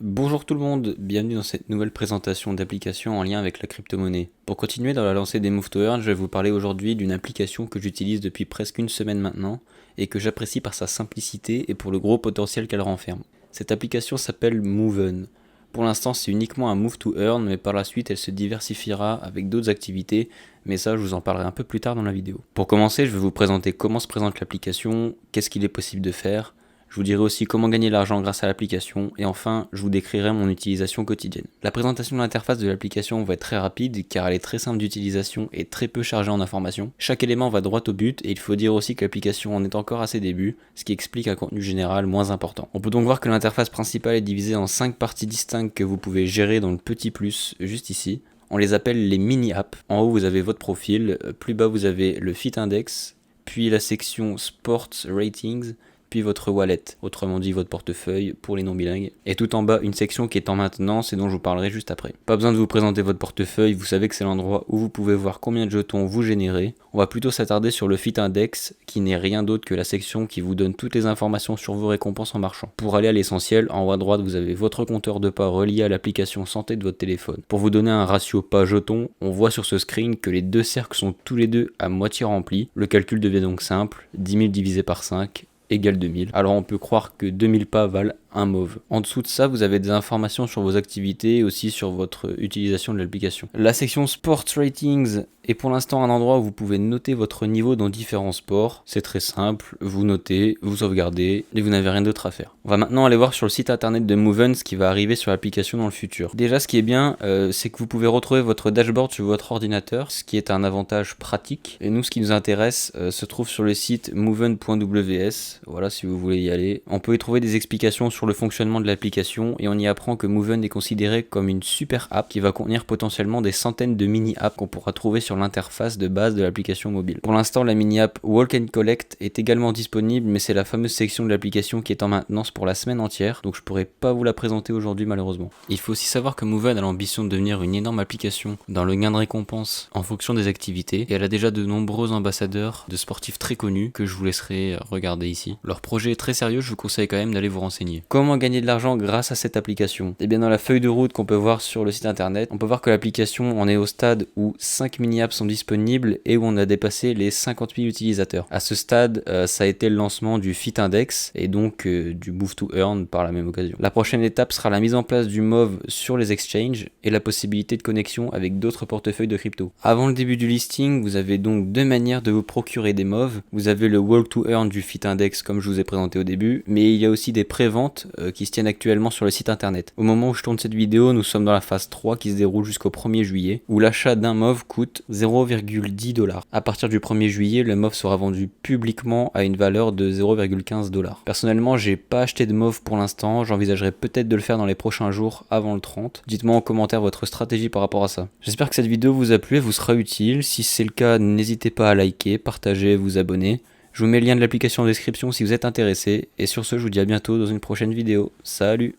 Bonjour tout le monde, bienvenue dans cette nouvelle présentation d'application en lien avec la crypto-monnaie. Pour continuer dans la lancée des Move to Earn, je vais vous parler aujourd'hui d'une application que j'utilise depuis presque une semaine maintenant et que j'apprécie par sa simplicité et pour le gros potentiel qu'elle renferme. Cette application s'appelle Moven. Pour l'instant, c'est uniquement un Move to Earn, mais par la suite, elle se diversifiera avec d'autres activités, mais ça, je vous en parlerai un peu plus tard dans la vidéo. Pour commencer, je vais vous présenter comment se présente l'application, qu'est-ce qu'il est possible de faire. Je vous dirai aussi comment gagner de l'argent grâce à l'application et enfin, je vous décrirai mon utilisation quotidienne. La présentation de l'interface de l'application va être très rapide car elle est très simple d'utilisation et très peu chargée en informations. Chaque élément va droit au but et il faut dire aussi que l'application en est encore à ses débuts, ce qui explique un contenu général moins important. On peut donc voir que l'interface principale est divisée en 5 parties distinctes que vous pouvez gérer dans le petit plus juste ici. On les appelle les mini-apps. En haut vous avez votre profil, plus bas vous avez le Fit Index, puis la section Sports Ratings, puis votre wallet, autrement dit votre portefeuille pour les non bilingues, et tout en bas une section qui est en maintenance et dont je vous parlerai juste après. Pas besoin de vous présenter votre portefeuille, vous savez que c'est l'endroit où vous pouvez voir combien de jetons vous générez. On va plutôt s'attarder sur le Fit Index qui n'est rien d'autre que la section qui vous donne toutes les informations sur vos récompenses en marchant. Pour aller à l'essentiel, en haut à droite vous avez votre compteur de pas relié à l'application santé de votre téléphone. Pour vous donner un ratio pas jeton, on voit sur ce screen que les deux cercles sont tous les deux à moitié remplis. Le calcul devient donc simple, 10 000 divisé par 5 égale 2000. Alors on peut croire que 2000 pas valent un mauve. En dessous de ça, vous avez des informations sur vos activités et aussi sur votre utilisation de l'application. La section Sports Ratings est pour l'instant un endroit où vous pouvez noter votre niveau dans différents sports. C'est très simple, vous notez, vous sauvegardez et vous n'avez rien d'autre à faire. On va maintenant aller voir sur le site internet de Moven ce qui va arriver sur l'application dans le futur. Déjà, ce qui est bien, c'est que vous pouvez retrouver votre dashboard sur votre ordinateur, ce qui est un avantage pratique. Et nous, ce qui nous intéresse se trouve sur le site moven.ws. Voilà, si vous voulez y aller. On peut y trouver des explications sur le fonctionnement de l'application et on y apprend que Moven est considéré comme une super app qui va contenir potentiellement des centaines de mini-apps qu'on pourra trouver sur l'interface de base de l'application mobile. Pour l'instant, la mini-app Walk and Collect est également disponible, mais c'est la fameuse section de l'application qui est en maintenance pour la semaine entière, donc je pourrais pas vous la présenter aujourd'hui malheureusement. Il faut aussi savoir que Moven a l'ambition de devenir une énorme application dans le gain de récompense en fonction des activités et elle a déjà de nombreux ambassadeurs de sportifs très connus que je vous laisserai regarder ici. Leur projet est très sérieux, je vous conseille quand même d'aller vous renseigner. Comment gagner de l'argent grâce à cette application? Et bien dans la feuille de route qu'on peut voir sur le site internet, on peut voir que l'application en est au stade où 5 mini-apps sont disponibles et où on a dépassé les 50 000 utilisateurs. À ce stade, ça a été le lancement du Fit Index et donc du Move to Earn par la même occasion. La prochaine étape sera la mise en place du MOV sur les exchanges et la possibilité de connexion avec d'autres portefeuilles de crypto. Avant le début du listing, vous avez donc deux manières de vous procurer des MOV. Vous avez le Walk to Earn du Fit Index comme je vous ai présenté au début, mais il y a aussi des préventes qui se tiennent actuellement sur le site internet. Au moment où je tourne cette vidéo, nous sommes dans la phase 3 qui se déroule jusqu'au 1er juillet, où l'achat d'un MOV coûte 0,10$. À partir du 1er juillet, le MOV sera vendu publiquement à une valeur de 0,15$. Personnellement, j'ai pas acheté de MOV pour l'instant, j'envisagerai peut-être de le faire dans les prochains jours avant le 30. Dites-moi en commentaire votre stratégie par rapport à ça. J'espère que cette vidéo vous a plu et vous sera utile. Si c'est le cas, n'hésitez pas à liker, partager, vous abonner. Je vous mets le lien de l'application en description si vous êtes intéressé. Et sur ce, je vous dis à bientôt dans une prochaine vidéo. Salut!